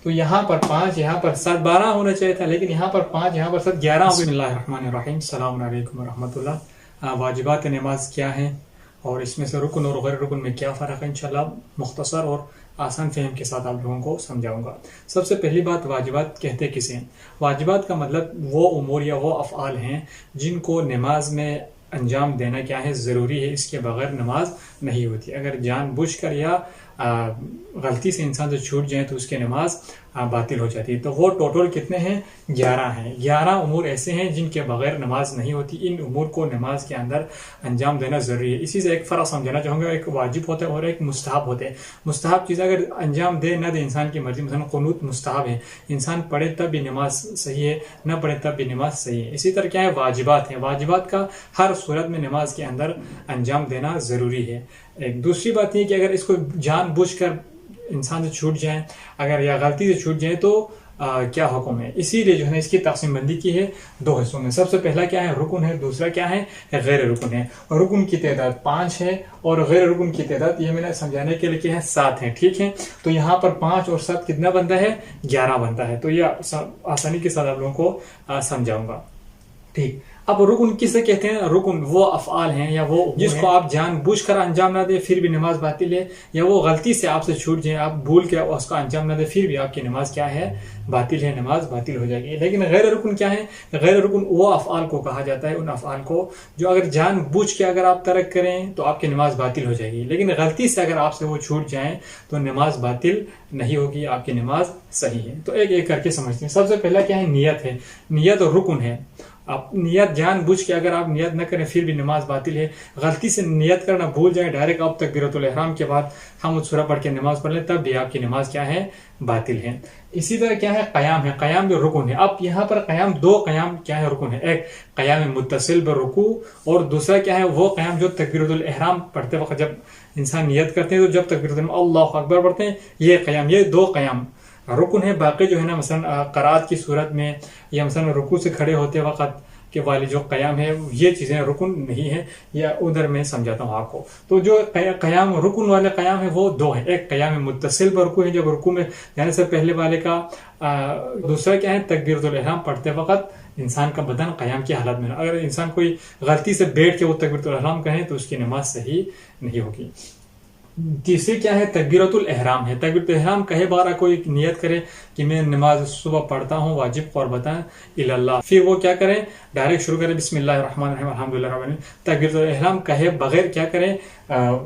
تو یہاں پر 5 یہاں پر 7 12 ہونا چاہیے تھا، لیکن یہاں پر 5 یہاں پر 7 11 ہو گئی۔ بسم اللہ الرحمن الرحیم، السلام علیکم ورحمۃ اللہ۔ واجبات نماز کیا ہیں اور اس میں سے رکن اور غیر رکن میں کیا فرق ہے، انشاءاللہ مختصر اور آسان فہم کے ساتھ آپ لوگوں کو سمجھاؤں گا۔ سب سے پہلی بات، واجبات کہتے کسے ہیں؟ واجبات کا مطلب وہ امور یا وہ افعال ہیں جن کو نماز میں انجام دینا کیا ہے، ضروری ہے، اس کے بغیر نماز نہیں ہوتی۔ اگر جان بوجھ کر یا غلطی سے انسان سے چھوٹ جائیں تو اس کی نماز باطل ہو جاتی ہے۔ تو وہ ٹوٹل کتنے ہیں؟ 11 ہیں۔ 11 امور ایسے ہیں جن کے بغیر نماز نہیں ہوتی۔ ان امور کو نماز کے اندر انجام دینا ضروری ہے۔ اسی سے ایک فرق سمجھانا چاہوں گا، ایک واجب ہوتا ہے اور ایک مستحب ہوتا ہے۔ مستحب چیز اگر انجام دے نہ دے انسان کی مرضی، مثلا قنوت مستحب ہے، انسان پڑھے تب بھی نماز صحیح ہے، نہ پڑھے تب بھی نماز صحیح ہے۔ اسی طرح کیا ہے، واجبات ہیں۔ واجبات کا ہر صورت میں نماز کے اندر انجام دینا ضروری ہے۔ ایک دوسری بات یہ کہ اگر اس کو جان بوجھ کر انسان سے چھوٹ جائیں، اگر یا غلطی سے چھوٹ جائیں تو کیا حکم ہے؟ اسی لیے جو ہے اس کی تقسیم بندی کی ہے 2 حصوں میں۔ سب سے پہلا کیا ہے، رکن ہے، دوسرا کیا ہے، غیر رکن ہے۔ رکن کی تعداد 5 ہے اور غیر رکن کی تعداد یہ میں نے سمجھانے کے لیے کیا ہے 7 ہے، ٹھیک ہے؟ تو یہاں پر 5 اور 7 کتنا بنتا ہے؟ 11 بنتا ہے۔ تو یہ آسانی کے ساتھ آپ لوگوں کو سمجھاؤں گا، ٹھیک۔ اب رکن کسے کہتے ہیں؟ رکن وہ افعال ہیں یا وہ جس کو آپ جان بوجھ کر انجام نہ دیں پھر بھی نماز باطل ہے، یا وہ غلطی سے آپ سے چھوٹ جائیں، آپ بھول کے اس کا انجام نہ دیں پھر بھی آپ کی نماز کیا ہے؟ باطل ہے، نماز باطل ہو جائے گی۔ لیکن غیر رکن کیا ہے؟ غیر رکن وہ افعال کو کہا جاتا ہے، ان افعال کو جو اگر جان بوجھ کے اگر آپ ترک کریں تو آپ کی نماز باطل ہو جائے گی، لیکن غلطی سے اگر آپ سے وہ چھوٹ جائیں تو نماز باطل نہیں ہوگی، آپ کی نماز صحیح ہے۔ تو ایک ایک کر کے سمجھتے ہیں۔ سب سے پہلا کیا ہے؟ نیت ہے۔ نیت اور رکن ہے۔ آپ نیت جان بوجھ کے اگر آپ نیت نہ کریں پھر بھی نماز باطل ہے۔ غلطی سے نیت کرنا بھول جائیں، ڈائریکٹ آپ تکبیرۃ الاحرام کے بعد حمد سورہ پڑھ کے نماز پڑھ لیں، تب بھی آپ کی نماز کیا ہے؟ باطل ہے۔ اسی طرح کیا ہے؟ قیام ہے۔ قیام جو رکن ہے۔ اب یہاں پر قیام 2 قیام کیا ہے؟ رکن ہے۔ ایک قیام متصل برکوع اور دوسرا کیا ہے؟ وہ قیام جو تکبیرۃ الاحرام پڑھتے وقت جب انسان نیت کرتے ہیں تو جب تکبیرۃ اللہ اکبر پڑھتے ہیں، یہ قیام، یہ 2 قیام رکن ہے۔ باقی جو ہے نا مثلا قرات کی صورت میں یا مثلا رکوع سے کھڑے ہوتے وقت کے والی جو قیام ہے، یہ چیزیں رکن نہیں ہے، یا ادھر میں سمجھاتا ہوں آپ کو۔ تو جو قیام رکن والے قیام ہے وہ 2 ہیں۔ ایک قیام متصل برکوع ہے، جب رکوع میں جانے سے پہلے والے کا، دوسرا کیا ہے؟ تکبیرۃ الاحرام پڑھتے وقت انسان کا بدن قیام کی حالت میں، اگر انسان کوئی غلطی سے بیٹھ کے وہ تکبیرۃ الاحرام کہیں تو اس کی نماز صحیح نہیں ہوگی۔ تیسری کیا ہے؟ تکبیرۃ الاحرام ہے۔ تکبیرۃ الاحرام کہے بارہ کوئی نیت کرے کہ میں نماز صبح پڑھتا ہوں واجب قربتاً اللہ، پھر وہ کیا کریں؟ ڈائریکٹ شروع کریں بسم اللہ الرحمن الرحیم الحمدللہ رب العالمین۔ تکبیرۃ الاحرام کہے بغیر کیا کریں؟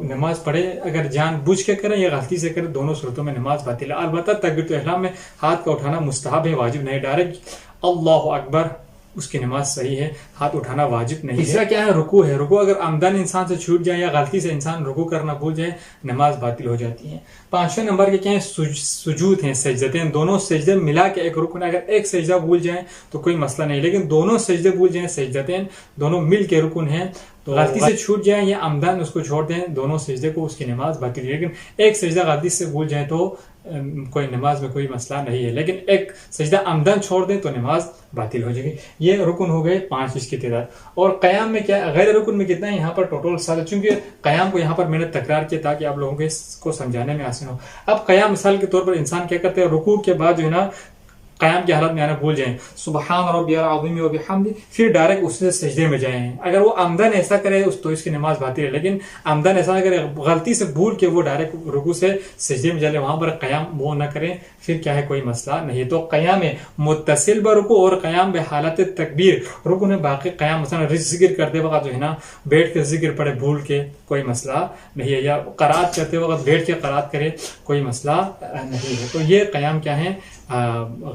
نماز پڑھے، اگر جان بوجھ کے کریں یا غلطی سے کریں، دونوں صورتوں میں نماز باطل ہے۔ البتہ تکبیرۃ الاحرام میں ہاتھ کا اٹھانا مستحب ہے، واجب نہیں۔ ڈائریکٹ اللہ اکبر اس کی نماز صحیح ہے، ہاتھ اٹھانا واجب نہیں ہے۔ تیسرا کیا ہے؟ رکوع ہے۔ رکوع اگر عمدن انسان سے چھوٹ جائے یا غلطی سے انسان رکوع کرنا بھول جائے، نماز باطل ہو جاتی ہے۔ 5ویں نمبر کے کیا ہیں؟ سجود ہیں، سجدتین۔ دونوں سجدے ملا کے ایک رکن ہے۔ اگر ایک سجدہ بھول جائیں تو کوئی مسئلہ نہیں، لیکن دونوں سجدے بھول جائیں، سجدتین دونوں مل کے رکن ہیں، تو غلطی سے چھوٹ جائیں یا عمدن اس کو چھوڑ دیں، دونوں سجدے کو، اس کی نماز باطل ہے۔ لیکن ایک سجدہ غلطی سے بھول جائیں تو کوئی نماز میں کوئی مسئلہ نہیں ہے، لیکن ایک سجدہ عمدن چھوڑ دیں تو نماز باطل ہو جائے گی۔ یہ رکن ہو گئے 5 اس کی تعداد۔ اور قیام میں کیا؟ غیر رکن میں کتنا ہے؟ یہاں پر ٹوٹل 7، چونکہ قیام کو یہاں پر میں نے تکرار کیا تاکہ آپ لوگوں کو سمجھانے میں آسان ہو۔ اب قیام مثال کے طور پر انسان کیا کرتے ہیں؟ رکوع کے بعد جو ہے نا قیام کی حالت میں آنا بھول جائیں، سبحان ربی العظیم و بحمدہ، پھر ڈائریکٹ اس سے سجدے میں جائیں، اگر وہ عمدن ایسا کرے تو اس کی نماز باطل ہے۔ لیکن عمدن ایسا نہ کرے، غلطی سے بھول کے وہ ڈائریکٹ رکوع سے سجدے میں جائے، وہاں پر قیام وہ نہ کریں، پھر کیا ہے؟ کوئی مسئلہ نہیں۔ تو قیام متصل برکوع اور قیام بحالت تکبیر رکن ہے۔ باقی قیام مثلا ذکر کرتے وقت جو ہے نا بیٹھ کے ذکر پڑھے بھول کے، کوئی مسئلہ نہیں ہے، یا قرات کرتے وقت بیٹھ کے قرات کرے، کوئی مسئلہ نہیں ہے۔ تو یہ قیام کیا ہے؟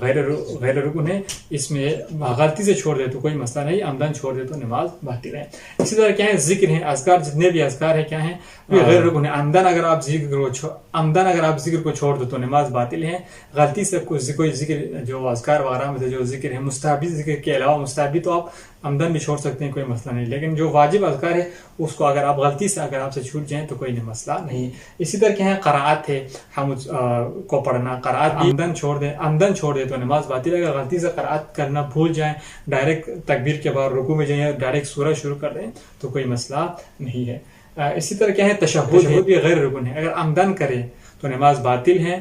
غیر رکن ہے۔ اس میں غلطی سے چھوڑ دے تو کوئی مسئلہ نہیں، عمدن چھوڑ دے تو نماز باطل ہے۔ اسی طرح کیا ہے؟ ذکر ہیں، اذکار، جتنے بھی اذکار ہیں کیا ہیں؟ غیر رکن ہے۔ عمدن اگر آپ ذکر کو چھوڑ دو تو نماز باطل ہے۔ غلطی سے کوئی ذکر جو اذکار وغیرہ میں جو ذکر ہے، مستحبی ذکر کے علاوہ، مستحبی تو آپ عمدن بھی چھوڑ سکتے ہیں، کوئی مسئلہ نہیں، لیکن جو واجب اذکار ہے اس کو اگر آپ غلطی سے اگر آپ سے چھوٹ جائیں تو کوئی مسئلہ نہیں۔ اسی طرح کیا ہے؟ قرات ہے، ہم کو پڑھنا، قرات عمدن چھوڑ دے تو نماز باطل ہے۔ اگر غلطی سے قرات کرنا بھول جائیں، ڈائریکٹ تکبیر کے بعد رکوع میں جائیں، ڈائریکٹ سورہ شروع کر دیں تو کوئی مسئلہ نہیں ہے۔ اسی طرح کیا ہے؟ تشہد بھی غیر رکن ہے، اگر عمدن کرے تو نماز باطل ہے،